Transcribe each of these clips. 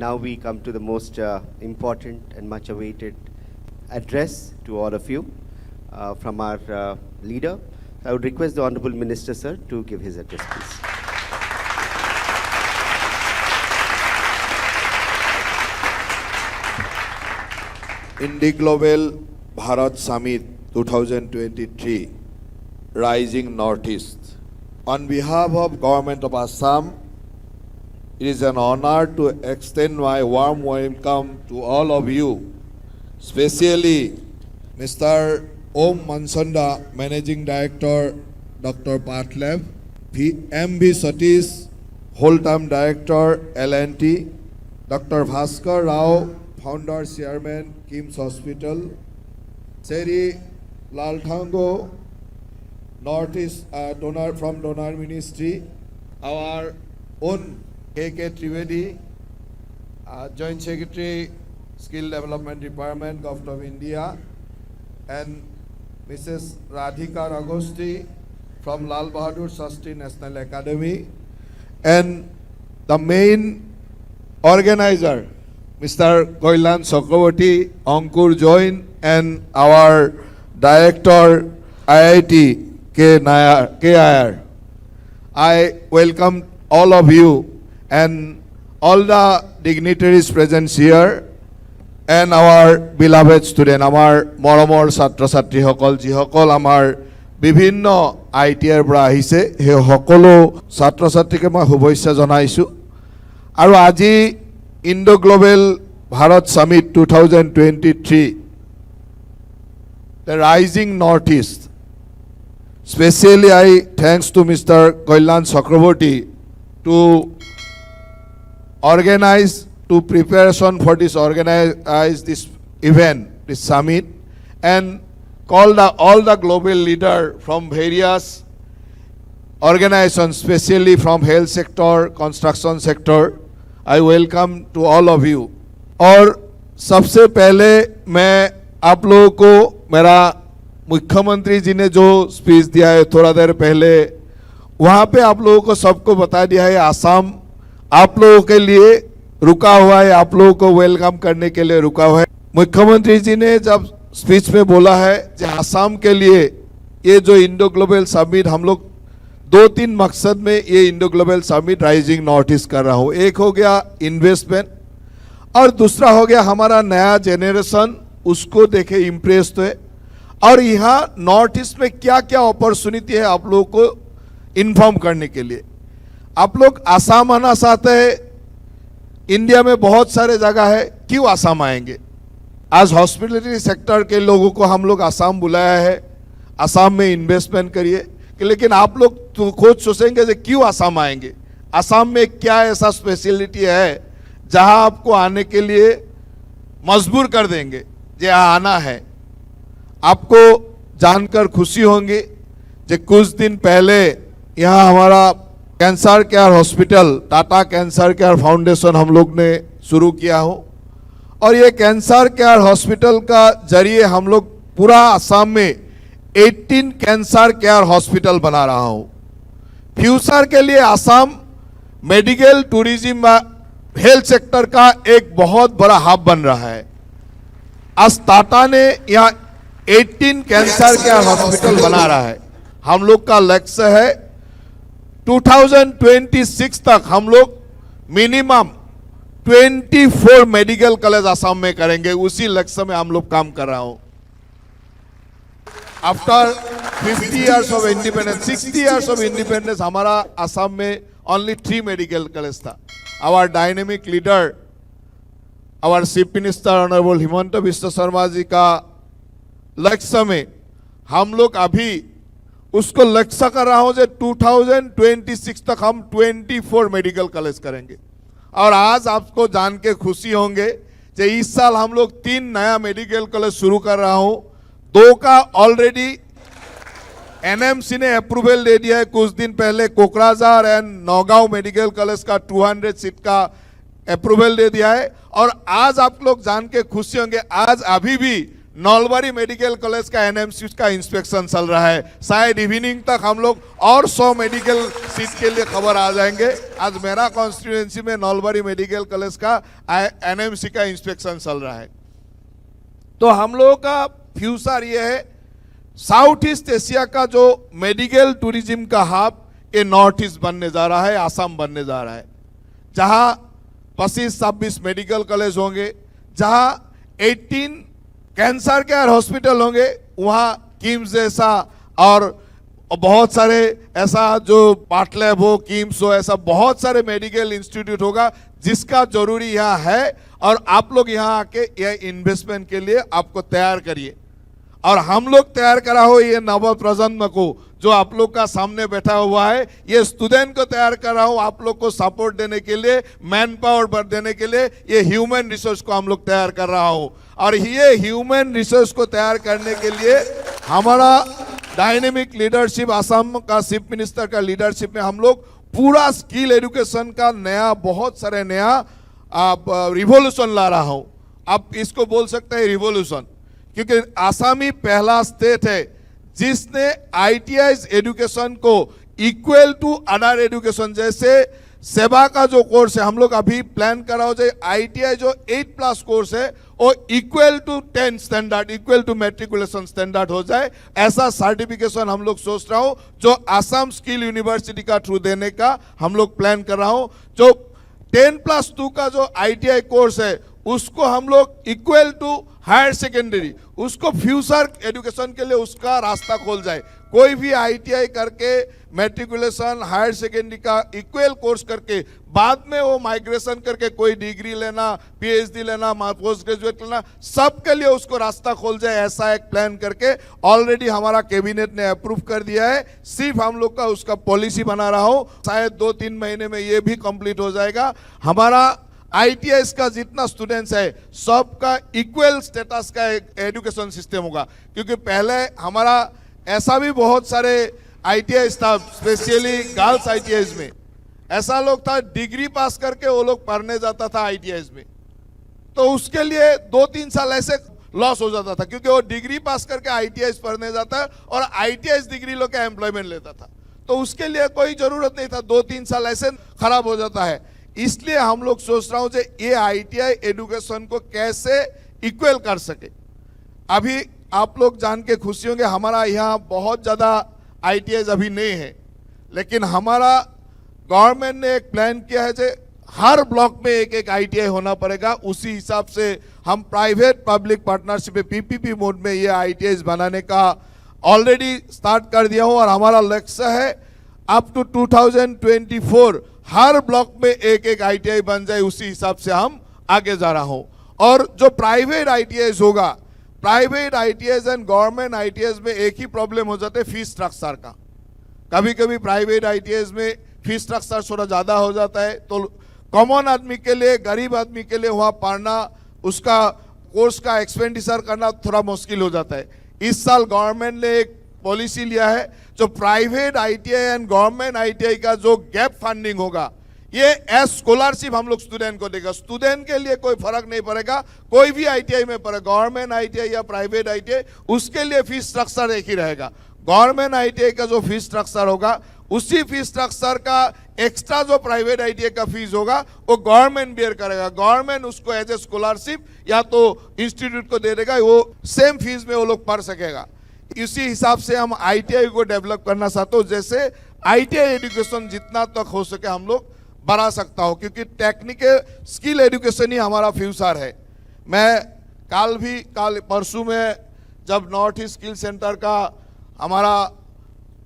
now we come to the most important and much awaited address to all of you from our leader. I would request the Honorable Minister, sir, to give his address, please. IndiGlobal Bharat Summit 2023, Rising Northeast. On behalf of Government of Assam, it is an honor to extend my warm welcome to all of you, especially Mr. Om Mansanda, Managing Director, Dr. Patlev, MV Satish, Whole-Time Director, L&T, Dr. Bhaskar Rao, Founder Chairman, KIMS Hospital, Seri Lalthango, Northeast donor from Donor Ministry, our own KK Trivedi, Joint Secretary, Skill Development Department, Government of India, and Mrs. Radhika Ragosti from Lal Bahadur Shastri National Academy, and the main organizer, Mr. Koilan Chakraborty, Ankur Jain, and our Director, IIT, K. Iyer. I welcome all of you and all the dignitaries present here, and our beloved student, our moromor chatra chatri hokol, ji hokol amar bibhinno ITR পৰা আহিছে, he সকলো ছাত্ৰ ছাত্ৰীকে মই শুভেচ্ছা জনাইছো। আৰু আজি IndiGlobal Bharat Summit 2023, the Rising Northeast. Especially I thanks to Mr. Koilan Chakraborty to organize, to preparation for this organize this event, this summit, and call all the global leader from various organizations, especially from health sector, construction sector. I welcome to all of you. और सबसे पहले मैं आप लोगों को, मेरा मुख्यमंत्री जी ने जो स्पीच दिया है थोड़ा देर पहले, वहाँ पे आप लोगों को सबको बता दिया है आसाम आप लोगों के लिए रुका हुआ है, आप लोगों को वेलकम करने के लिए रुका हुआ है। मुख्यमंत्री जी ने जब स्पीच में बोला है कि आसाम के लिए ये जो IndiGlobal समिट हम लोग 2-3 मकसद में ये IndiGlobal summit rising north east कर रहा हूँ। एक हो गया इन्वेस्टमेंट और दूसरा हो गया हमारा नया जेनरेशन, उसको देखे इम्प्रेस है, और यहाँ नॉर्थ ईस्ट में क्या क्या अपॉर्चुनिटी है आप लोगों को इन्फॉर्म करने के लिए। आप लोग आसाम आना चाहते हैं, इंडिया में बहुत सारे जगह है, क्यों आसाम आएंगे? आज हॉस्पिटलिटी सेक्टर के लोगों को हम लोग आसाम बुलाया है, आसाम में इन्वेस्टमेंट करिए, लेकिन आप लोग तो खुद सोचेंगे कि क्यों आसाम आएंगे, आसाम में क्या ऐसा स्पेशलिटी है जहां आपको आने के लिए मजबूर कर देंगे जो आना है। आपको जानकर खुशी होंगी कि कुछ दिन पहले यहाँ हमारा cancer care hospital, Tata cancer care foundation हम लोग ने शुरू किया हो, और ये कैंसर केयर हॉस्पिटल का जरिए हम लोग पूरा आसाम में 18 कैंसर केयर हॉस्पिटल बना रहा हूँ। फ्यूचर के लिए Assam medical tourism health sector का एक बहुत बड़ा हब बन रहा है। आज टाटा ने यहाँ 18 कैंसर केयर हॉस्पिटल बना रहा है। हम लोग का लक्ष्य है 2026 तक हम लोग मिनिमम 24 मेडिकल कॉलेज आसाम में करेंगे, उसी लक्ष्य में हम लोग काम कर रहा हूं। After 50 years of independence, 60 years of independence, हमारा आसाम में only 3 मेडिकल कॉलेज था। Our dynamic leader, our Chief Minister Honorable Himanta Biswa Sarma ji का लक्ष्य में हम लोग अभी उसको लक्ष्य कर रहा हूं, 2026 तक हम 24 मेडिकल कॉलेज करेंगे। और आज आपको जान के खुशी होंगे कि इस साल हम लोग 3 नया मेडिकल कॉलेज शुरू कर रहा हूं। 2 का ऑलरेडी NMC ने अप्रूवल दे दिया है कुछ दिन पहले, Kokrajhar and Naugaon medical college का 200 सीट का अप्रूवल दे दिया है। और आज आप लोग जान के खुशी होंगे, आज अभी भी नौलबारी मेडिकल कॉलेज का एनएमसी का इंस्पेक्शन चल रहा है। शायद इवनिंग तक हम लोग और 100 मेडिकल सीट के लिए खबर आ जाएंगे। आज मेरा कॉन्स्टिट्यूएंसी में नौलबारी मेडिकल कॉलेज का एनएमसी का इंस्पेक्शन चल रहा है। तो हम लोगों का फ्यूचर ये है, साउथ ईस्ट एशिया का जो मेडिकल टूरिज्म का हब ये नॉर्थ ईस्ट बनने जा रहा है, आसाम बनने जा रहा है, जहां 25-26 मेडिकल कॉलेज होंगे, जहां 18 कैंसर केयर हॉस्पिटल होंगे, वहां किम्स जैसा और बहुत सारे ऐसा जो पार्ट लैब हो, किम्स हो, ऐसा बहुत सारे मेडिकल इंस्टीट्यूट होगा जिसका जरूरी यहाँ है। और आप लोग यहाँ आके ये इन्वेस्टमेंट के लिए आपको तैयार करिए। और हम लोग तैयार करा हो ये नव प्रजन्म को जो आप लोग का सामने बैठा हुआ है, ये स्टूडेंट को तैयार कर रहा हूं आप लोग को सपोर्ट देने के लिए, मैन पावर बढ़ देने के लिए। ये ह्यूमन रिसोर्स को हम लोग तैयार कर रहा हूं। और ये ह्यूमन रिसोर्स को तैयार करने के लिए हमारा डायनेमिक लीडरशिप, आसाम का चीफ मिनिस्टर का लीडरशिप में हम लोग पूरा स्किल एजुकेशन का नया, बहुत सारे नया रिवोल्यूशन ला रहा हूं। आप इसको बोल सकते हैं रिवोल्यूशन, क्योंकि आसामी पहला स्टेट है जिसने ITI एजुकेशन को इक्वल टू अदर एजुकेशन, जैसे सेवा का जो कोर्स है हम लोग अभी प्लान कर रहा हो जाए, ITI जो 8+ कोर्स है वो equal to 10 standard, equal to matriculation standard हो जाए, ऐसा सर्टिफिकेशन हम लोग सोच रहा हूं जो आसाम स्किल यूनिवर्सिटी का थ्रू देने का हम लोग प्लान कर रहा हूं। जो 10+2 का जो ITI कोर्स है उसको हम लोग इक्वल टू हायर सेकेंडरी, उसको फ्यूचर एजुकेशन के लिए उसका रास्ता खोल जाए। कोई भी ITI करके मैट्रिकुलेशन, हायर सेकेंडरी का इक्वल कोर्स करके बाद में वो माइग्रेशन करके कोई डिग्री लेना, PhD लेना, पोस्ट ग्रेजुएट लेना, सबके लिए उसको रास्ता खोल जाए, ऐसा एक प्लान करके ऑलरेडी हमारा कैबिनेट ने अप्रूव कर दिया है। सिर्फ हम लोग का उसका पॉलिसी बना रहा हूं, शायद 2-3 महीने में ये भी कंप्लीट हो जाएगा। हमारा ITI का जितना स्टूडेंट्स है सबका इक्वल स्टेटस का एक एजुकेशन सिस्टम होगा, क्योंकि पहले हमारा ऐसा भी बहुत सारे ITI था, स्पेशली गर्ल्स ITI में ऐसा लोग था डिग्री पास करके वो लोग पढ़ने जाता था ITI में, तो उसके लिए 2-3 साल ऐसे लॉस हो जाता था, क्योंकि वो डिग्री पास करके ITI पढ़ने जाता है और ITI डिग्री लोग का एम्प्लॉयमेंट लेता था, तो उसके लिए कोई जरूरत नहीं था, 2-3 साल ऐसे खराब हो जाता है। इसलिए हम लोग सोच रहा हूं कि ये ITI एजुकेशन को कैसे इक्वल कर सके। अभी आप लोग जान के खुशी होंगे, हमारा यहाँ बहुत ज़्यादा ITI अभी नहीं है, लेकिन हमारा गवर्नमेंट ने एक प्लान किया है कि हर ब्लॉक में एक ITI होना पड़ेगा। उसी हिसाब से हम प्राइवेट पब्लिक पार्टनरशिप में PPP मोड में ये ITI बनाने का ऑलरेडी स्टार्ट कर दिया हूँ। और हमारा लक्ष्य है अप टू 2024 हर ब्लॉक में एक ITI बन जाए, उसी हिसाब से हम आगे जा रहा हूं। और जो प्राइवेट ITI होगा, private ITI and government ITI में एक ही प्रॉब्लम हो जाता है, फीस स्ट्रक्चर का। कभी कभी प्राइवेट ITI में फीस स्ट्रक्चर थोड़ा ज्यादा हो जाता है, तो कॉमन आदमी के लिए, गरीब आदमी के लिए वहां पढ़ना, उसका कोर्स का एक्सपेंडिचर करना थोड़ा मुश्किल हो जाता है। इस साल गवर्नमेंट ने एक पॉलिसी लिया है, जो private ITI and government ITI का जो गैप फंडिंग होगा, ये एज स्कॉलरशिप हम लोग स्टूडेंट को देगा। स्टूडेंट के लिए कोई फर्क नहीं पड़ेगा, कोई भी ITI में पड़े, गवर्नमेंट ITI या प्राइवेट ITI, उसके लिए फीस स्ट्रक्चर एक ही रहेगा। गवर्नमेंट ITI का जो फीस स्ट्रक्चर होगा, उसी फीस स्ट्रक्चर का एक्स्ट्रा जो प्राइवेट ITI का फीस होगा वो गवर्नमेंट बेयर करेगा। गवर्नमेंट उसको एज ए स्कॉलरशिप या तो इंस्टीट्यूट को दे देगा, वो सेम फीस में वो लोग पढ़ सकेगा। इसी हिसाब से हम ITI को डेवलप करना चाहते हो, जैसे ITI एजुकेशन जितना तक हो सके हम लोग बढ़ा सकता हो, क्योंकि टेक्निकल स्किल एजुकेशन ही हमारा फ्यूचर है। मैं कल परसों में जब नॉर्थ ईस्ट स्किल सेंटर का हमारा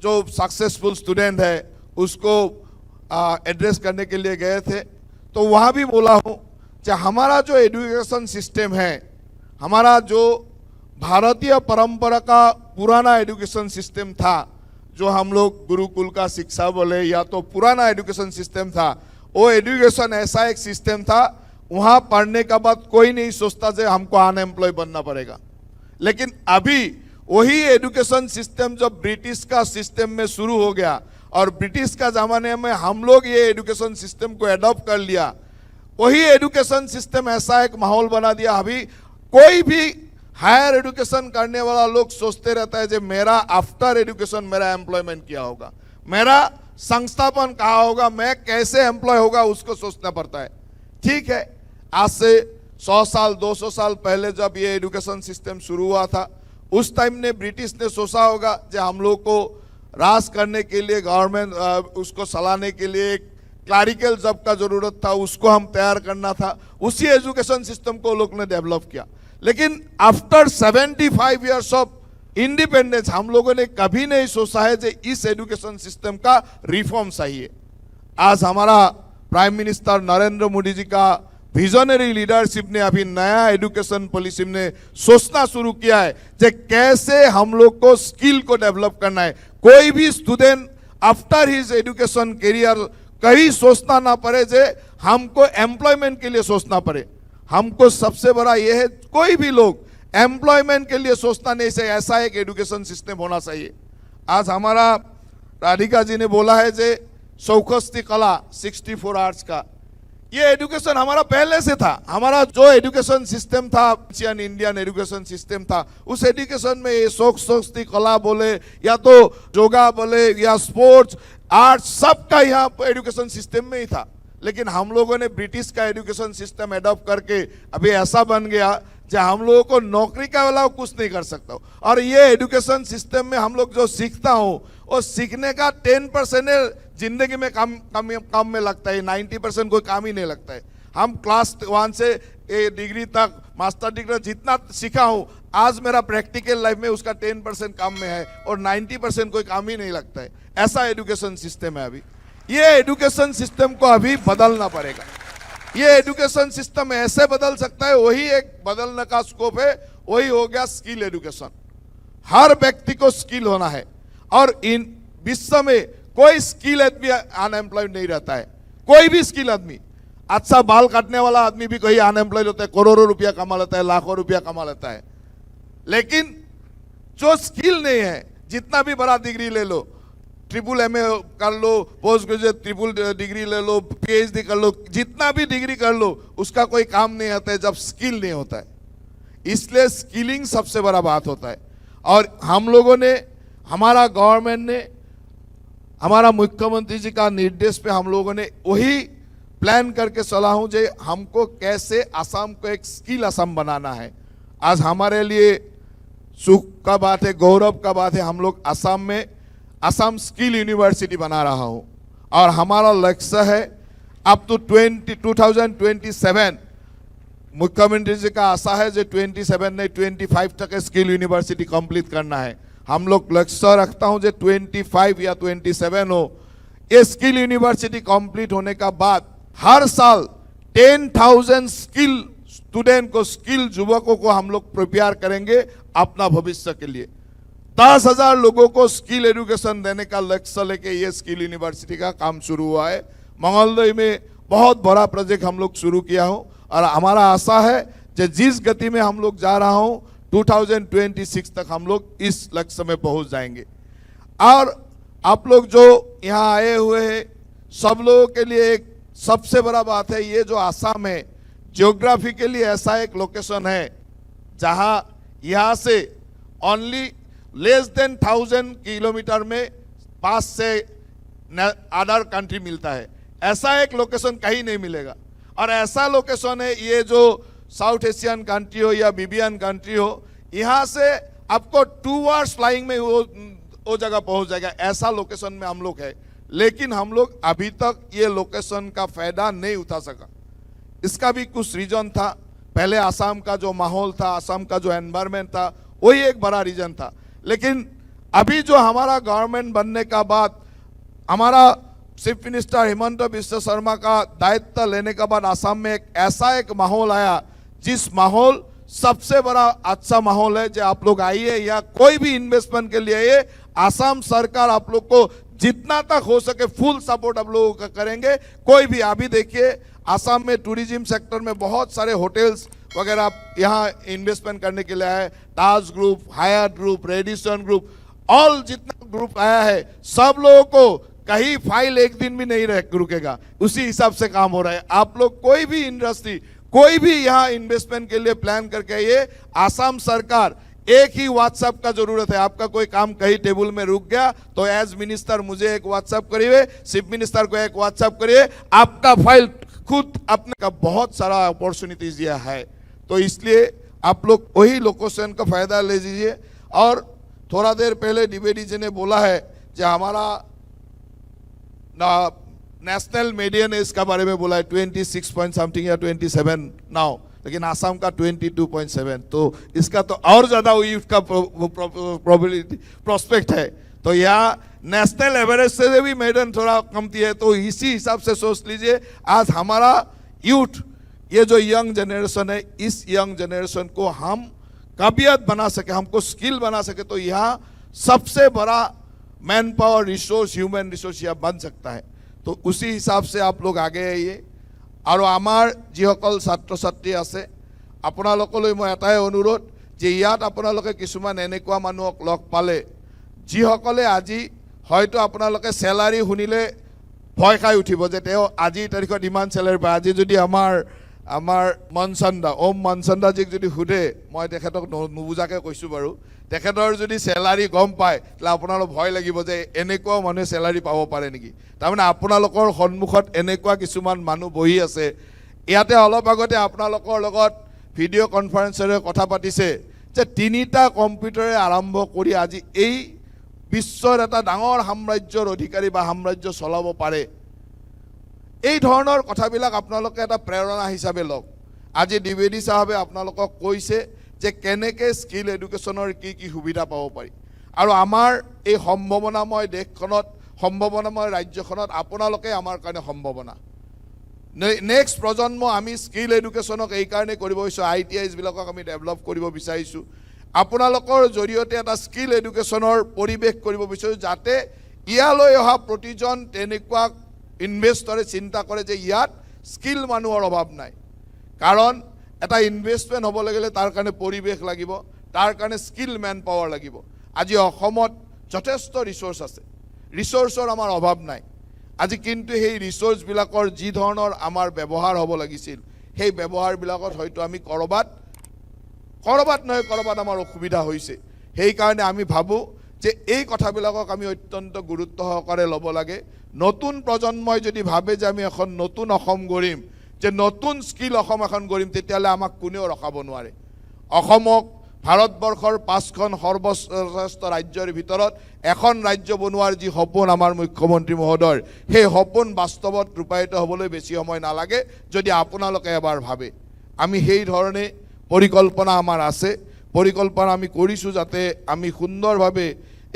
जो सक्सेसफुल स्टूडेंट है उसको एड्रेस करने के लिए गए थे, तो वहाँ भी बोला हूँ कि हमारा जो एजुकेशन सिस्टम है, हमारा जो भारतीय परंपरा का पुराना एजुकेशन सिस्टम था, जो हम लोग गुरुकुल का शिक्षा बोले या तो पुराना एजुकेशन सिस्टम था, वो एजुकेशन ऐसा एक सिस्टम था, वहाँ पढ़ने के बाद कोई नहीं सोचता कि हमको अनएम्प्लॉय बनना पड़ेगा। लेकिन अभी वही एजुकेशन सिस्टम जब ब्रिटिश का सिस्टम में शुरू हो गया और ब्रिटिश का जमाने में हम लोग ये एजुकेशन सिस्टम को अडॉप्ट कर लिया, वही एजुकेशन सिस्टम ऐसा एक माहौल बना दिया, अभी कोई भी हायर एजुकेशन करने वाला लोग सोचते रहता है जो मेरा आफ्टर एजुकेशन मेरा एम्प्लॉयमेंट क्या होगा, मेरा संस्थापन कहाँ होगा, मैं कैसे एम्प्लॉय होगा, उसको सोचना पड़ता है। ठीक है, आज से 100 साल 200 साल पहले जब ये एजुकेशन सिस्टम शुरू हुआ था, उस टाइम ने ब्रिटिश ने सोचा होगा जो हम लोग को राज करने के लिए गवर्नमेंट उसको चलाने के लिए एक क्लरिकल जॉब का जरूरत था, उसको हम तैयार करना था। उसी एजुकेशन सिस्टम को लोग ने डेवलप किया। लेकिन आफ्टर 75 ईयर्स ऑफ इंडिपेंडेंस हम लोगों ने कभी नहीं सोचा है कि इस एजुकेशन सिस्टम का रिफॉर्म चाहिए। आज हमारा प्राइम मिनिस्टर नरेंद्र मोदी जी का विजनरी लीडरशिप ने अभी नया एजुकेशन पॉलिसी में सोचना शुरू किया है कि कैसे हम लोग को स्किल को डेवलप करना है। कोई भी student after his education career कहीं सोचना ना पड़े जे हमको एम्प्लॉयमेंट के लिए सोचना पड़े। हमको सबसे बड़ा यह है, कोई भी लोग एम्प्लॉयमेंट के लिए सोचना नहीं चाहिए, ऐसा एक एजुकेशन सिस्टम होना चाहिए। आज हमारा राधिका जी ने बोला है जे चौकस्ती कला 64 आवर्स का, ये एजुकेशन हमारा पहले से था। हमारा जो एजुकेशन सिस्टम था, इंडियन एजुकेशन सिस्टम था, उस एजुकेशन में ये चौकस्ती कला बोले या तो योगा बोले या स्पोर्ट्स आर्ट, सबका यहाँ एजुकेशन सिस्टम में ही था। लेकिन हम लोगों ने ब्रिटिश का एजुकेशन सिस्टम एडॉप्ट करके अभी ऐसा बन गया जो हम लोगों को नौकरी का वाला कुछ नहीं कर सकता। और ये एजुकेशन सिस्टम में हम लोग जो सीखता हूँ वो सीखने का 10% जिंदगी में काम में लगता है, 90% कोई काम ही नहीं लगता है। हम क्लास 1 से डिग्री तक मास्टर डिग्री जितना सीखा हूँ, आज मेरा प्रैक्टिकल लाइफ में उसका 10% काम में है और 90% कोई काम ही नहीं लगता है। ऐसा एजुकेशन सिस्टम है अभी। ये एजुकेशन सिस्टम को अभी बदलना पड़ेगा। ये एजुकेशन सिस्टम ऐसे बदल सकता है, वही एक बदलने का स्कोप है, वही हो गया स्किल एजुकेशन। हर व्यक्ति को स्किल होना है और इन विश्व में कोई स्किल आदमी अनएम्प्लॉयड नहीं रहता है। कोई भी स्किल आदमी, अच्छा बाल काटने वाला आदमी भी कहीं अनएम्प्लॉयड होता है, करोड़ों रुपया कमा लेता है, लाखों रुपया कमा लेता है। लेकिन जो स्किल नहीं है, जितना भी बड़ा डिग्री ले लो, ट्रिपल एमए कर लो, पोस्ट ग्रेजुएट ट्रिपल डिग्री ले लो, पीएचडी कर लो, जितना भी डिग्री कर लो, उसका कोई काम नहीं आता है जब स्किल नहीं होता है। इसलिए स्किलिंग सबसे बड़ा बात होता है। और हम लोगों ने, हमारा गवर्नमेंट ने, हमारा मुख्यमंत्री जी का निर्देश पे हम लोगों ने वही प्लान करके चला हूं जो हमको कैसे असम को एक स्किल असम बनाना है। आज हमारे लिए सुख का बात है, गौरव का बात है, हम लोग असम में असम स्किल यूनिवर्सिटी बना रहा हूं और हमारा लक्ष्य है अप टू 2027 मुख्यमंत्री जी का आशा है जो 27 नहीं 25 तक स्किल यूनिवर्सिटी कंप्लीट करना है। हम लोग लक्ष्य रखता हूं जो 25 या 27 हो। ये स्किल यूनिवर्सिटी कंप्लीट होने का बाद हर साल 10,000 स्किल स्टूडेंट को, स्किल युवकों को हम लोग प्रिपेयर करेंगे अपना भविष्य के लिए। 10,000 लोगों को स्किल एजुकेशन देने का लक्ष्य लेके ये स्किल यूनिवर्सिटी का काम शुरू हुआ है। मंगलदई में बहुत बड़ा प्रोजेक्ट हम लोग शुरू किया हो और हमारा आशा है कि जिस गति में हम लोग जा रहा हूं 2026 तक हम लोग इस लक्ष्य में पहुंच जाएंगे। और आप लोग जो यहाँ आए हुए हैं, सब लोगों के लिए एक सबसे बड़ा बात है, ये जो आसाम है जियोग्राफिकली ऐसा एक लोकेशन है जहां यहाँ से ओनली लेस देन 1000 किलोमीटर में पास से अदर कंट्री मिलता है। ऐसा एक लोकेशन कहीं नहीं मिलेगा। और ऐसा लोकेशन है, ये जो साउथ एशियन कंट्री हो या बीबियन कंट्री हो, यहाँ से आपको 2 आवर्स फ्लाइंग में वो जगह पहुंच जाएगा। ऐसा लोकेशन में हम लोग है। लेकिन हम लोग अभी तक ये लोकेशन का फायदा नहीं उठा सका। इसका भी कुछ रीजन था। पहले आसाम का जो माहौल था, आसाम का जो एनवायरमेंट था, वही एक बड़ा रीजन था। लेकिन अभी जो हमारा गवर्नमेंट बनने का बाद, हमारा चीफ मिनिस्टर हिमंत बिश्व शर्मा का दायित्व लेने के बाद आसाम में एक ऐसा एक माहौल आया, जिस माहौल सबसे बड़ा अच्छा माहौल है। जो आप लोग आइए या कोई भी इन्वेस्टमेंट के लिए आइए, आसाम सरकार आप लोग को जितना तक हो सके फुल सपोर्ट आप लोगों का करेंगे। कोई भी, अभी देखिए आसाम में टूरिज्म सेक्टर में बहुत सारे होटल्स वगैरह यहाँ इन्वेस्टमेंट करने के लिए आए। Taj group, Hyatt group, Radisson group, all जितना ग्रुप आया है, सब लोगों को कहीं फाइल एक दिन भी नहीं रुकेगा, उसी हिसाब से काम हो रहा है। आप लोग कोई भी इंडस्ट्री, कोई भी यहाँ इन्वेस्टमेंट के लिए प्लान करके आइए। आसाम सरकार एक ही व्हाट्सएप का जरूरत है। आपका कोई काम कहीं टेबल में रुक गया तो एज मिनिस्टर मुझे एक व्हाट्सएप करिए, चीफ मिनिस्टर को एक व्हाट्सएप करिए, आपका फाइल खुद अपने का बहुत सारा अपॉर्चुनिटीज यह है। तो इसलिए आप लोग वही लोकेशन का फायदा ले लीजिए। और थोड़ा देर पहले द्विवेदी जी ने बोला है कि हमारा नेशनल मीडियन एज का बारे में बोला है 26 पॉइंट समथिंग या 27 नाउ, लेकिन आसाम का 22.7, तो इसका तो और ज़्यादा यूथ का प्रोबेबिलिटी प्रोस्पेक्ट है। तो यहाँ नेशनल एवरेज से भी मेडन थोड़ा कमती है। तो इसी हिसाब से सोच लीजिए आज हमारा यूथ, ये जो यंग जनरेशन है, इस यंग जनरेशन को हम काबिलियत बना सके, हमको स्किल बना सके, तो यहाँ सबसे बड़ा man power resource, human resource यहाँ बन सकता है। तो उसी हिसाब से आप लोग आगे आइए। और आमार जिসকল ছাত্ৰ ছাত্ৰী আছে আপোনালোকলৈ মই এটাই অনুৰোধ যে ইয়াত আপোনালোকে কিছুমান এনেকুৱা মানুহক লগ পালে যিসকলে আজি হয়তো আপোনালোকে স্যালাৰি শুনিলে ভয় খাই উঠিব যে তেওঁ আজিৰ তাৰিখত ইমান স্যালাৰি পায়। আজি যদি আমাৰ মনচন্দা ওম মনচন্দাজীক যদি সোধে, মই তেখেতক নুবুজাকৈ কৈছোঁ বাৰু, তেখেতৰ যদি স্যালাৰি গম পায় তাহলে আপোনালোকৰ ভয় লাগিব যে এনেকুৱা মানুহে স্যালাৰি পাব পাৰে নেকি। তাৰমানে আপোনালোকৰ সন্মুখত এনেকুৱা কিছুমান মানুহ বহি আছে। ইয়াতে অলপ আগতে আপোনালোকৰ লগত ভিডিঅ' কনফাৰেন্সেৰে কথা পাতিছে যে 3টা কম্পিউটাৰে আৰম্ভ কৰি আজি এই বিশ্বৰ এটা ডাঙৰ সাম্ৰাজ্যৰ অধিকাৰী বা সাম্ৰাজ্য চলাব পাৰে। এই ধৰণৰ কথাবিলাক আপোনালোকে এটা প্ৰেৰণা হিচাপে লওক। আজি দ্বিবেদী সাহেবে আপোনালোকক কৈছে যে কেনেকৈ স্কিল এডুকেশ্যনৰ কি কি সুবিধা পাব পাৰি। আৰু আমাৰ এই সম্ভাৱনাময় দেশখনত, সম্ভাৱনাময় ৰাজ্যখনত আপোনালোকে আমাৰ কাৰণে সম্ভাৱনা। নেক্সট প্ৰজন্ম আমি স্কিল এডুকেশ্যনক এইকাৰণে কৰিব বিচাৰিছোঁ, ITIsবিলাকক আমি ডেভেলপ কৰিব বিচাৰিছোঁ। আপোনালোকৰ জৰিয়তে এটা স্কিল এডুকেশ্যনৰ পৰিৱেশ কৰিব বিচাৰিছোঁ যাতে ইয়ালৈ অহা প্ৰতিজন তেনেকুৱা ইনভেষ্টৰে চিন্তা কৰে যে ইয়াত স্কিল মানুহৰ অভাৱ নাই। কাৰণ এটা ইনভেষ্টমেণ্ট হ'ব লাগিলে তাৰ কাৰণে পৰিৱেশ লাগিব, তাৰ কাৰণে স্কিল মেন পাৱাৰ লাগিব। আজি অসমত যথেষ্ট ৰিচোৰ্চ আছে, ৰিচোৰ্চৰ আমাৰ অভাৱ নাই। আজি কিন্তু সেই ৰিচোৰ্চবিলাকৰ যি ধৰণৰ আমাৰ ব্যৱহাৰ হ'ব লাগিছিল, সেই ব্যৱহাৰবিলাকত হয়তো আমি কৰবাত নহয় কৰবাত আমাৰ অসুবিধা হৈছে। সেইকাৰণে আমি ভাবোঁ যে এই কথাবিলাকক আমি অত্যন্ত গুৰুত্ব সহকাৰে ল'ব লাগে। নতুন প্ৰজন্মই যদি ভাবে যে আমি এখন নতুন অসম গঢ়িম, যে নতুন স্কিল অসম এখন গঢ়িম, তেতিয়াহ'লে আমাক কোনেও ৰখাব নোৱাৰে। অসমক ভাৰতবৰ্ষৰ 5খন সৰ্বশ্ৰেষ্ঠ ৰাজ্যৰ ভিতৰত এখন ৰাজ্য বনোৱাৰ যি সপোন আমাৰ মুখ্যমন্ত্ৰী মহোদয়ৰ, সেই সপোন বাস্তৱত ৰূপায়িত হ'বলৈ বেছি সময় নালাগে যদি আপোনালোকে এবাৰ ভাবে। আমি সেই ধৰণে পৰিকল্পনা আমাৰ আছে, পৰিকল্পনা আমি কৰিছোঁ যাতে আমি সুন্দৰভাৱে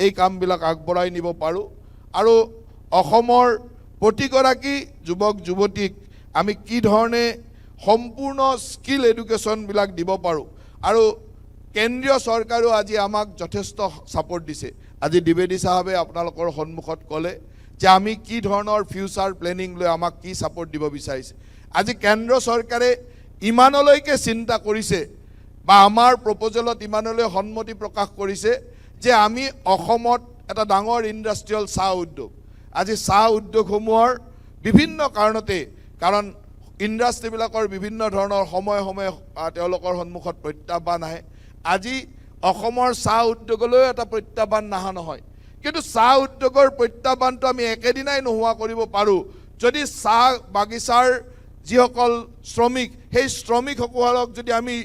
এই কামবিলাক আগবঢ়াই নিব পাৰোঁ। আৰু অসমৰ প্ৰতিগৰাকী যুৱক যুৱতীক আমি কি ধৰণে সম্পূৰ্ণ স্কিল এডুকেশ্যনবিলাক দিব পাৰোঁ। আৰু কেন্দ্ৰীয় চৰকাৰেও আজি আমাক যথেষ্ট ছাপোৰ্ট দিছে। আজি দ্বিবেদী সাহেবে আপোনালোকৰ সন্মুখত ক'লে যে আমি কি ধৰণৰ ফিউচাৰ প্লেনিং লৈ আমাক কি ছাপোৰ্ট দিব বিচাৰিছে। আজি কেন্দ্ৰ চৰকাৰে ইমানলৈকে চিন্তা কৰিছে বা আমাৰ প্ৰপ'জেলত ইমানলৈ সন্মতি প্ৰকাশ কৰিছে যে আমি অসমত এটা ডাঙৰ ইণ্ডাষ্ট্ৰিয়েল চাহ উদ্যোগ, আজি চাহ উদ্যোগসমূহৰ বিভিন্ন কাৰণতে, কাৰণ ইণ্ডাষ্ট্ৰিবিলাকৰ বিভিন্ন ধৰণৰ সময়ে সময়ে তেওঁলোকৰ সন্মুখত প্ৰত্যাহ্বান আহে। আজি অসমৰ চাহ উদ্যোগলৈও এটা প্ৰত্যাহ্বান নাহা নহয়, কিন্তু চাহ উদ্যোগৰ প্ৰত্যাহ্বানটো আমি একেদিনাই নোহোৱা কৰিব পাৰোঁ যদি চাহ বাগিচাৰ যিসকল শ্ৰমিক, সেই শ্ৰমিকসকলক যদি আমি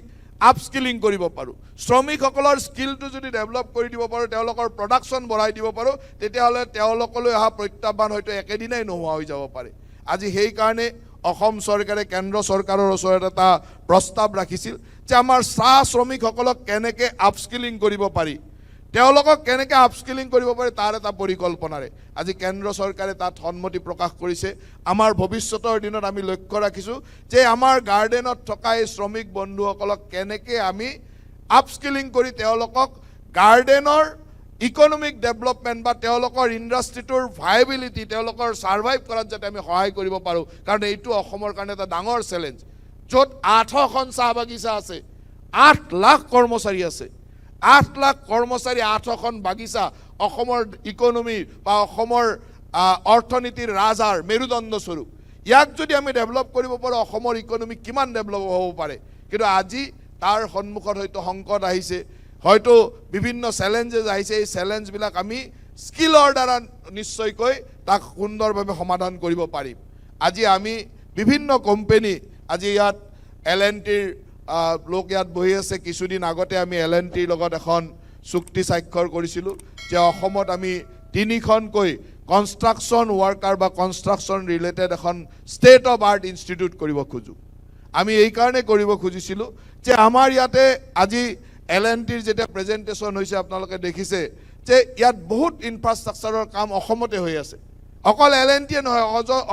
আপস্কিলিং কৰিব পাৰোঁ, শ্ৰমিকসকলৰ স্কিলটো যদি ডেভেলপ কৰি দিব পাৰোঁ, তেওঁলোকৰ প্ৰডাকশ্যন বঢ়াই দিব পাৰোঁ, তেতিয়াহ'লে তেওঁলোকলৈ অহা প্ৰত্যাহ্বান হয়তো একেদিনাই নোহোৱা হৈ যাব পাৰে। আজি সেইকাৰণে অসম চৰকাৰে কেন্দ্ৰ চৰকাৰৰ ওচৰত এটা প্ৰস্তাৱ ৰাখিছিল যে আমাৰ চাহ শ্ৰমিকসকলক কেনেকৈ আপস্কিলিং কৰিব পাৰি, তেওঁলোকক কেনেকৈ আপস্কিলিং কৰিব পাৰি তাৰ এটা পৰিকল্পনাৰে আজি কেন্দ্ৰ চৰকাৰে তাত সন্মতি প্ৰকাশ কৰিছে। আমাৰ ভৱিষ্যতৰ দিনত আমি লক্ষ্য ৰাখিছোঁ যে আমাৰ গাৰ্ডেনত থকা এই শ্ৰমিক বন্ধুসকলক কেনেকৈ আমি আপস্কিলিং কৰি তেওঁলোকক গাৰ্ডেনৰ ইকনমিক ডেভেলপমেণ্ট বা তেওঁলোকৰ ইণ্ডাষ্ট্ৰিটোৰ ভাইবিলিটি, তেওঁলোকৰ ছাৰ্ভাইভ কৰাত যাতে আমি সহায় কৰিব পাৰোঁ। কাৰণ এইটো অসমৰ কাৰণে এটা ডাঙৰ চেলেঞ্জ, য'ত 800খন চাহ বাগিচা আছে, 8 লাখ কৰ্মচাৰী আছে, 8 লাখ কৰ্মচাৰী, 800খন বাগিচা অসমৰ ইকনমিৰ বা অসমৰ অৰ্থনীতিৰ ৰাজহাড় মেৰুদণ্ড স্বৰূপ। ইয়াক যদি আমি ডেভেলপ কৰিব পাৰোঁ অসমৰ ইকনমি কিমান ডেভেলপ হ'ব পাৰে কিন্তু আজি তাৰ সন্মুখত হয়তো সংকট আহিছে হয়তো বিভিন্ন চেলেঞ্জেছ আহিছে এই চেলেঞ্জবিলাক আমি স্কিলৰ দ্বাৰা নিশ্চয়কৈ তাক সুন্দৰভাৱে সমাধান কৰিব পাৰিম আজি আমি বিভিন্ন কোম্পানী আজি ইয়াত L&Tৰ লোক ইয়াত বহি আছে কিছুদিন আগতে আমি L&Tৰ লগত এখন চুক্তি স্বাক্ষৰ কৰিছিলোঁ যে অসমত আমি 3খনকৈ কনষ্ট্ৰাকশ্যন ৱৰ্কাৰ বা কনষ্ট্ৰাকশ্যন ৰিলেটেড এখন ষ্টেট অফ আৰ্ট ইনষ্টিটিউট কৰিব খোজোঁ আমি এই কাৰণে কৰিব খুজিছিলোঁ যে আমাৰ ইয়াতে আজি L&Tৰ যেতিয়া প্ৰেজেণ্টেশ্যন হৈছে আপোনালোকে দেখিছে যে ইয়াত বহুত ইনফ্ৰাষ্ট্ৰাকচাৰৰ কাম অসমতে হৈ আছে অকল L&Tয়ে নহয়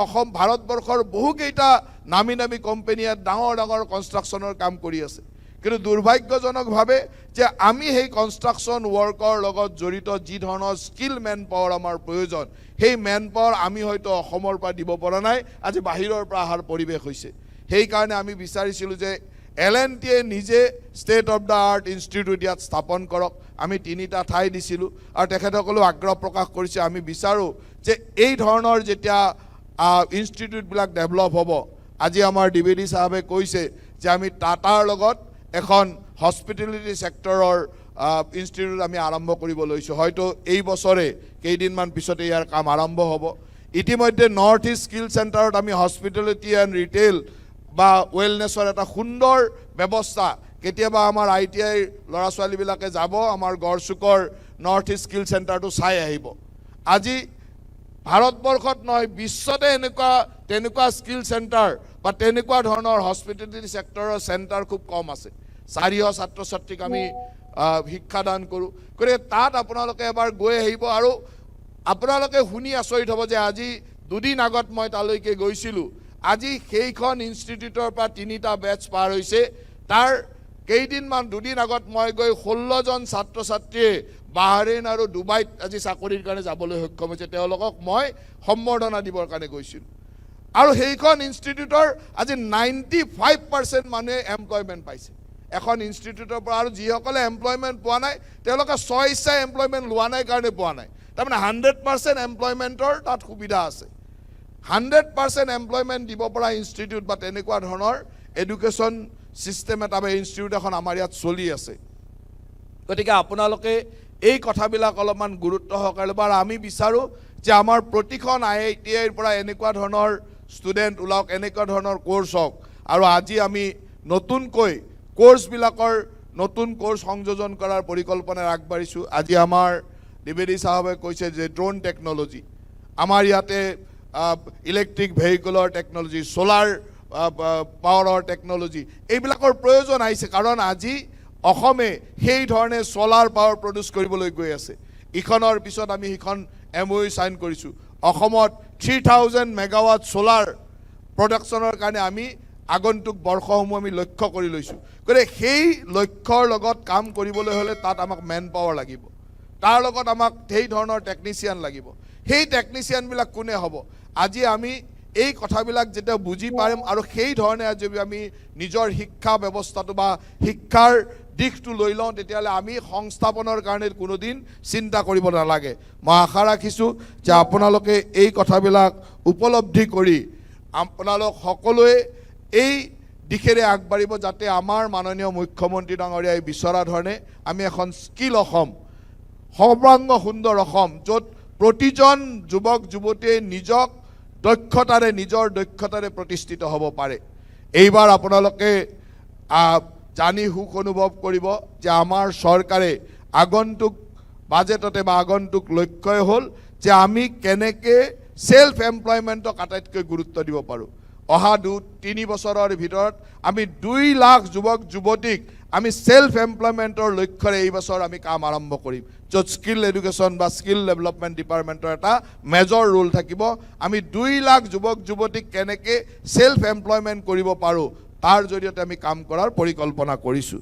অসম ভাৰতবৰ্ষৰ বহুকেইটা নামী নামী কোম্পানী ইয়াত ডাঙৰ ডাঙৰ কনষ্ট্ৰাকশ্যনৰ কাম কৰি আছে কিন্তু দুৰ্ভাগ্যজনকভাৱে যে আমি সেই কনষ্ট্ৰাকশ্যন ৱৰ্কৰ লগত জড়িত যি ধৰণৰ স্কিল মেন পাৱাৰ আমাৰ প্ৰয়োজন সেই মেন পাৱাৰ আমি হয়তো অসমৰ পৰা দিব পৰা নাই আজি বাহিৰৰ পৰা অহাৰ পৰিৱেশ হৈছে সেইকাৰণে আমি বিচাৰিছিলোঁ যে L&Tয়ে নিজে state of the art institute ইয়াত স্থাপন কৰক আমি 3টা ঠাই দিছিলোঁ আৰু তেখেতসকলেও আগ্ৰহ প্ৰকাশ কৰিছে আমি বিচাৰোঁ যে এই ধৰণৰ যেতিয়া ইনষ্টিটিউটবিলাক ডেভেলপ হ'ব আজি আমাৰ দ্বিবেদী সাহেবে কৈছে যে আমি টাটাৰ লগত এখন হস্পিটেলিটি সেক্টৰৰ ইনষ্টিটিউট আমি আৰম্ভ কৰিব লৈছোঁ হয়তো এই বছৰে কেইদিনমান পিছতে ইয়াৰ কাম আৰম্ভ হ'ব ইতিমধ্যে নৰ্থ ইষ্ট স্কিল চেণ্টাৰত আমি হস্পিটেলিটি এণ্ড ৰিটেইল বা ৱেলনেছৰ এটা সুন্দৰ ব্যৱস্থা কেতিয়াবা আমাৰ ITI ল'ৰা ছোৱালীবিলাকে যাব আমাৰ গড়চুকৰ নৰ্থ ইষ্ট স্কিল চেণ্টাৰটো চাই আহিব আজি ভাৰতবৰ্ষত নহয় বিশ্বতে তেনেকুৱা স্কিল চেণ্টাৰ বা তেনেকুৱা ধৰণৰ হস্পিটেলিটি সেক্টৰৰ চেণ্টাৰ খুব কম আছে 400 ছাত্ৰ ছাত্ৰীক আমি শিক্ষাদান কৰোঁ গতিকে তাত আপোনালোকে এবাৰ গৈ আহিব আৰু আপোনালোকে শুনি আচৰিত হ'ব যে আজি দুদিন আগত মই তালৈকে গৈছিলোঁ আজি সেইখন ইনষ্টিটিউটৰ পৰা 3টা বেচ পাৰ হৈছে তাৰ কেইদিনমান দুদিন আগত মই গৈ 16জন ছাত্ৰ ছাত্ৰীয়ে বাহৰেইন আৰু ডুবাইত আজি চাকৰিৰ কাৰণে যাবলৈ সক্ষম হৈছে তেওঁলোকক মই সম্বৰ্ধনা দিবৰ কাৰণে গৈছিলোঁ আৰু সেইখন ইনষ্টিটিউটৰ আজি 95% মানুহে এমপ্লয়মেণ্ট পাইছে এখন ইনষ্টিটিউটৰ পৰা আৰু যিসকলে এমপ্লয়মেণ্ট পোৱা নাই তেওঁলোকে স্বইচ্ছাই এমপ্লয়মেণ্ট লোৱা নাই কাৰণে পোৱা নাই তাৰমানে 100% এমপ্লয়মেণ্টৰ তাত সুবিধা আছে 100% এমপ্লয়মেণ্ট দিব পৰা ইনষ্টিটিউট বা তেনেকুৱা ধৰণৰ এডুকেশ্যন চিষ্টেম এটা বা ইনষ্টিটিউট এখন আমাৰ ইয়াত চলি আছে গতিকে আপোনালোকে এই কথাবিলাক অলপমান গুৰুত্ব সহকাৰে ল'ব আৰু আমি বিচাৰোঁ যে আমাৰ প্ৰতিখন IITIৰ পৰা এনেকুৱা ধৰণৰ ষ্টুডেণ্ট ওলাওক এনেকুৱা ধৰণৰ কোৰ্চ হওক আৰু আজি আমি নতুনকৈ কোৰ্চবিলাকৰ নতুন কোৰ্চ সংযোজন কৰাৰ পৰিকল্পনাৰে আগবাঢ়িছোঁ আজি আমাৰ দ্বিবেদী সাহেবে কৈছে যে ড্ৰোন টেকনলজি আমাৰ ইয়াতে ইলেক্ট্ৰিক ভেহিকলৰ টেকনলজি সোলাৰ পাৱাৰৰ টেকনলজি এইবিলাকৰ প্ৰয়োজন আহিছে কাৰণ আজি অসমে সেই ধৰণে সোলাৰ পাৱাৰ প্ৰডিউচ কৰিবলৈ গৈ আছে ইখনৰ পিছত আমি সিখন MOU সাইন কৰিছোঁ অসমত 3000 মেগাৱাট সোলাৰ প্ৰডাকশ্যনৰ কাৰণে আমি আগন্তুক বৰ্ষসমূহ আমি লক্ষ্য কৰি লৈছোঁ গতিকে সেই লক্ষ্যৰ লগত কাম কৰিবলৈ হ'লে তাত আমাক মেন পাৱাৰ লাগিব তাৰ লগত আমাক সেই ধৰণৰ টেকনিচিয়ান লাগিব সেই টেকনিচিয়ানবিলাক কোনে হ'ব আজি আমি এই কথাবিলাক যেতিয়া বুজি পাৰিম আৰু সেই ধৰণে যদি আমি নিজৰ শিক্ষা ব্যৱস্থাটো বা শিক্ষাৰ দিশটো লৈ লওঁ তেতিয়াহ'লে আমি সংস্থাপনৰ কাৰণে কোনোদিন চিন্তা কৰিব নালাগে মই আশা ৰাখিছোঁ যে আপোনালোকে এই কথাবিলাক উপলব্ধি কৰি আপোনালোক সকলোৱে এই দিশেৰে আগবাঢ়িব যাতে আমাৰ মাননীয় মুখ্যমন্ত্ৰী ডাঙৰীয়াই বিচৰা ধৰণে আমি এখন স্কিল অসম সৰ্বাংগ সুন্দৰ অসম য'ত প্ৰতিজন যুৱক যুৱতীয়ে নিজৰ দক্ষতাৰে প্ৰতিষ্ঠিত হ'ব পাৰে এইবাৰ আপোনালোকে জানি সুখ অনুভৱ কৰিব যে আমাৰ চৰকাৰে আগন্তুক বাজেটতে বা আগন্তুক লক্ষ্যই হ'ল যে আমি কেনেকৈ সেল্ফ এমপ্লয়মেণ্টক আটাইতকৈ গুৰুত্ব দিব পাৰোঁ অহা 2-3 বছৰৰ ভিতৰত আমি 2 লাখ যুৱক যুৱতীক আমি সেল্ফ এমপ্লয়মেণ্টৰ লক্ষ্যৰে এই বছৰ আমি কাম আৰম্ভ কৰিম য'ত স্কিল এডুকেশ্যন বা স্কিল ডেভেলপমেণ্ট ডিপাৰ্টমেণ্টৰ এটা মেজৰ ৰোল থাকিব আমি 2 লাখ যুৱক যুৱতীক কেনেকৈ সেল্ফ এমপ্লয়মেণ্ট কৰিব পাৰোঁ तार जरिए हमें काम करार परिकल्पना करिसु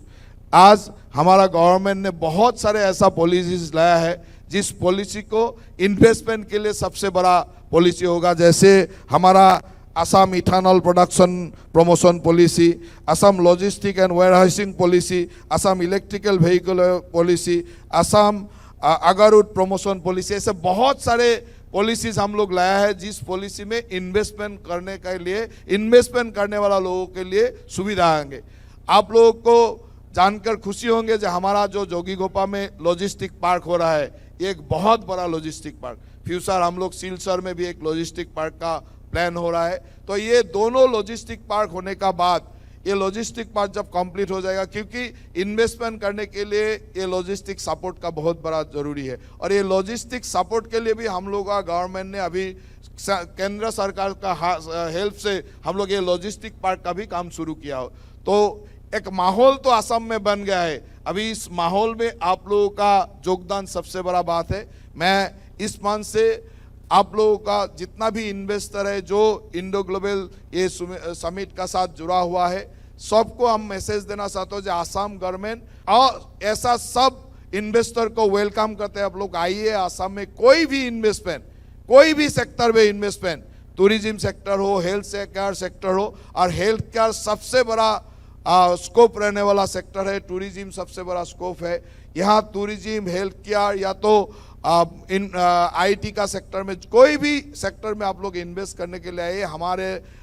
आज हमारा गवर्नमेंट ने बहुत सारे ऐसा पॉलिसीज लाया है जिस पॉलिसी को इन्वेस्टमेंट के लिए सबसे बड़ा पॉलिसी होगा जैसे हमारा Assam ethanol production promotion policy Assam logistic and warehousing policy Assam electrical vehicle policy Assam agarwood promotion policy ऐसे बहुत सारे पॉलिसीज हम लोग लाया है, जिस पॉलिसी में इन्वेस्टमेंट करने के लिए, इन्वेस्टमेंट करने वाला लोगों के लिए सुविधा आएंगे। आप लोगों को जानकर खुशी होंगे जो हमारा जो जोगीघोपा में लॉजिस्टिक पार्क हो रहा है, ये एक बहुत बड़ा लॉजिस्टिक पार्क। फ्यूचर हम लोग सिलचर में भी एक लॉजिस्टिक पार्क का प्लान हो रहा है। तो ये दोनों लॉजिस्टिक पार्क होने का बाद ये लॉजिस्टिक पार्क जब कंप्लीट हो जाएगा, क्योंकि इन्वेस्टमेंट करने के लिए ये लॉजिस्टिक सपोर्ट का बहुत बड़ा जरूरी है, और ये लॉजिस्टिक सपोर्ट के लिए भी हम लोग का गवर्नमेंट ने अभी केंद्र सरकार का हेल्प से हम लोग ये लॉजिस्टिक पार्क का भी काम शुरू किया हो। तो एक माहौल तो असम में बन गया है। अभी इस माहौल में आप लोगों का योगदान सबसे बड़ा बात है। मैं इस मंच से आप लोगों का जितना भी इन्वेस्टर है जो इंडो ग्लोबल ये समिट का साथ जुड़ा हुआ है, सबको हम मैसेज देना चाहते हैं जो आसाम गवर्नमेंट और ऐसा सब इन्वेस्टर को वेलकम करते हैं। आप लोग आइए, आसाम में कोई भी इन्वेस्टमेंट, कोई भी सेक्टर में इन्वेस्टमेंट, टूरिज्म सेक्टर हो, हेल्थ केयर सेक्टर हो, और हेल्थ केयर सबसे बड़ा स्कोप रहने वाला सेक्टर है। टूरिज्म सबसे बड़ा स्कोप है यहाँ। टूरिज्म, हेल्थ केयर या तो आईटी का सेक्टर में, कोई भी सेक्टर में आप लोग इन्वेस्ट करने के लिए आइए।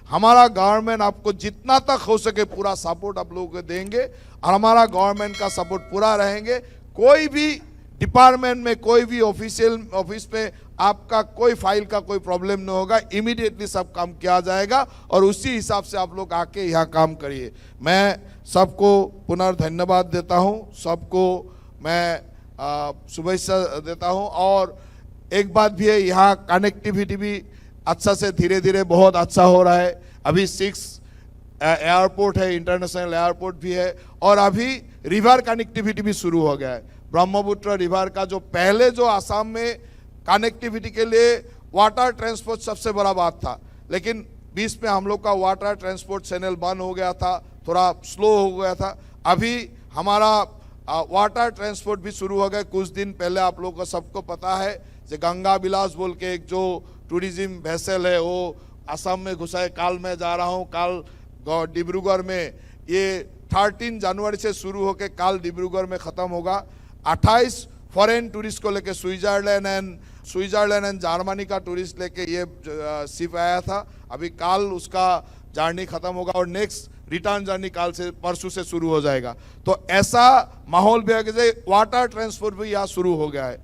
हमारा गवर्नमेंट आपको जितना तक हो सके पूरा सपोर्ट आप लोगों को देंगे, और हमारा गवर्नमेंट का सपोर्ट पूरा रहेंगे। कोई भी डिपार्टमेंट में, कोई भी ऑफिस में आपका कोई फाइल का कोई प्रॉब्लम नहीं होगा, इमीडिएटली सब काम किया जाएगा, और उसी हिसाब से आप लोग आके यहाँ काम करिए। मैं सबको पुनर्धन्यवाद देता हूँ, सबको मैं शुभेच्छा देता हूँ। और एक बात भी है, यहाँ कनेक्टिविटी भी अच्छा से धीरे धीरे बहुत अच्छा हो रहा है। अभी 6 एयरपोर्ट है, इंटरनेशनल एयरपोर्ट भी है, और अभी रिवर कनेक्टिविटी भी शुरू हो गया है। ब्रह्मपुत्र रिवर का जो पहले जो आसाम में कनेक्टिविटी के लिए वाटर ट्रांसपोर्ट सबसे बड़ा बात था, लेकिन बीच में हम लोग का वाटर ट्रांसपोर्ट चैनल बंद हो गया था, थोड़ा स्लो हो गया था। अभी हमारा वाटर ट्रांसपोर्ट भी शुरू हो गया। कुछ दिन पहले आप लोगों को सबको पता है जो गंगा विलास बोल के एक जो टूरिज्म वेसल है वो असम में घुसा है। कल मैं जा रहा हूँ, कल डिब्रूगढ़ में, ये 13 जनवरी से शुरू होकर कल डिब्रूगढ़ में ख़त्म होगा। 28 फॉरेन टूरिस्ट को लेके स्विट्जरलैंड एंड जर्मनी का टूरिस्ट लेके ये शिप आया था। अभी कल उसका जर्नी खत्म होगा और नेक्स्ट रिटर्न जर्नी कल से, परसों से शुरू हो जाएगा। तो ऐसा माहौल भी है कि वाटर ट्रांसपोर्ट भी यहाँ शुरू हो गया है।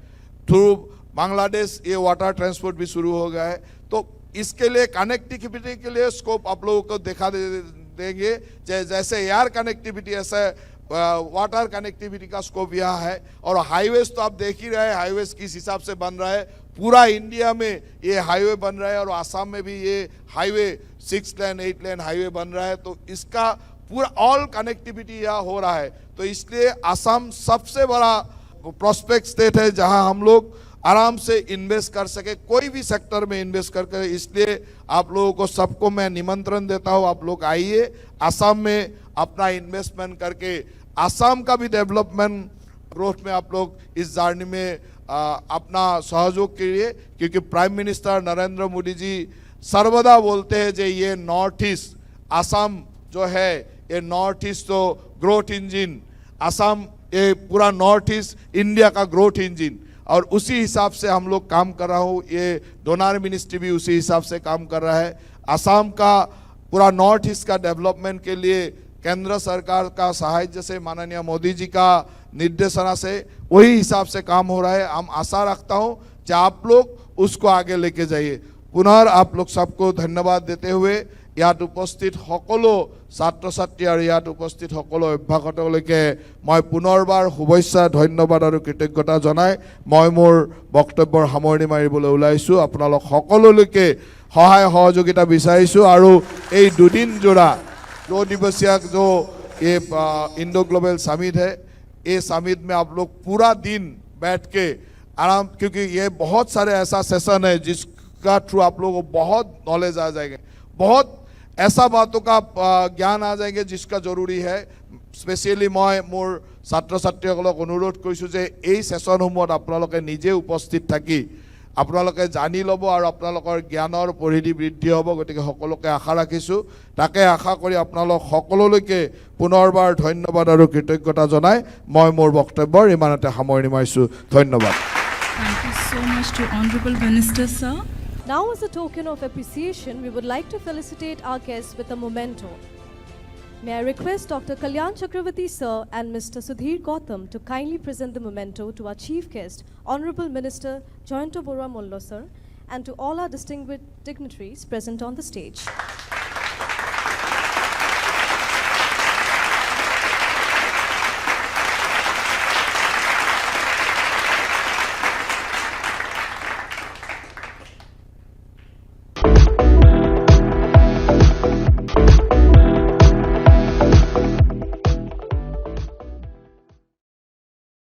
थ्रू बांग्लादेश ये वाटर ट्रांसपोर्ट भी शुरू हो गया है। तो इसके लिए कनेक्टिविटी के लिए स्कोप आप लोगों को दिखा देंगे। जैसे एयर कनेक्टिविटी, ऐसे वाटर कनेक्टिविटी का स्कोप यहाँ है। और हाईवेज तो आप देख ही रहे हैं, हाईवेज किस हिसाब से बन रहा है। पूरा इंडिया में ये हाईवे बन रहा है, और आसाम में भी ये हाईवे 6 लेन 8 लेन हाईवे बन रहा है। तो इसका पूरा ऑल कनेक्टिविटी यहाँ हो रहा है। तो इसलिए आसाम सबसे बड़ा प्रोस्पेक्ट स्टेट है जहाँ हम लोग आराम से इन्वेस्ट कर सके, कोई भी सेक्टर में इन्वेस्ट करके। इसलिए आप लोगों को सबको मैं निमंत्रण देता हूँ, आप लोग आइए, आसाम में अपना इन्वेस्टमेंट करके आसाम का भी डेवलपमेंट ग्रोथ में आप लोग इस जर्नी में अपना सहयोग करिए। क्योंकि प्राइम मिनिस्टर नरेंद्र मोदी जी सर्वदा बोलते हैं जो ये नॉर्थ ईस्ट आसाम जो है, ये नॉर्थ ईस्ट तो ग्रोथ इंजिन, आसाम ये पूरा नॉर्थ ईस्ट इंडिया का ग्रोथ इंजिन, और उसी हिसाब से हम लोग काम कर रहा हूँ। ये डोनर मिनिस्ट्री भी उसी हिसाब से काम कर रहा है। आसाम का पूरा नॉर्थ ईस्ट का डेवलपमेंट के लिए केंद्र सरकार का सहायता से, माननीय मोदी जी का निर्देशना से वही हिसाब से काम हो रहा है। हम आशा रखता हूँ कि आप लोग उसको आगे लेके जाइए। पुनः आप लोग सबको धन्यवाद देते हुए ইয়াত উপস্থিত সকলো ছাত্ৰ ছাত্ৰী আৰু ইয়াত উপস্থিত সকলো অভ্যাসকলৈকে মই পুনৰবাৰ শুভেচ্ছা, ধন্যবাদ আৰু কৃতজ্ঞতা জনাই মই মোৰ বক্তব্যৰ সামৰণি মাৰিবলৈ ওলাইছোঁ। আপোনালোক সকলোলৈকে সহায় সহযোগিতা বিচাৰিছোঁ। আৰু এই দুদিন জোৰা जो दिवसीय जो ये इंडो ग्लोबल समिट है, ये समिट में आप लोग पूरा दिन बैठ के आराम, क्योंकि ये बहुत सारे ऐसा सेशन है जिसका थ्रू आप लोगों को बहुत नॉलेज आ जाएगा, बहुत ऐसा बातों का ज्ञान आ जाएंगे जिसका जरूरी है। स्पेशली मैं मोर छात्र छात्रीসকলক अनुरोध কৰিছোঁ যে এই সেশনসমূহত আপোনালোকে নিজে উপস্থিত থাকি আপোনালোকে জানি ল'ব আৰু আপোনালোকৰ জ্ঞানৰ পৰিধি বৃদ্ধি হ'ব। গতিকে সকলোকে আশা ৰাখিছোঁ। তাকে আশা কৰি আপোনালোক সকলোলৈকে পুনৰবাৰ ধন্যবাদ আৰু কৃতজ্ঞতা জনাই মই মোৰ বক্তব্যৰ ইমানতে সামৰণি মাৰিছোঁ। ধন্যবাদ। Thank you so much to Honorable Minister, sir. Now, as a token of appreciation, we would like to felicitate our guests with a memento. May I request Dr. Kalyan Chakravarti sir and Mr. Sudhir Gautam to kindly present the memento to our chief guest, Honorable Minister Joyanto Borua Mollo sir, and to all our distinguished dignitaries present on the stage.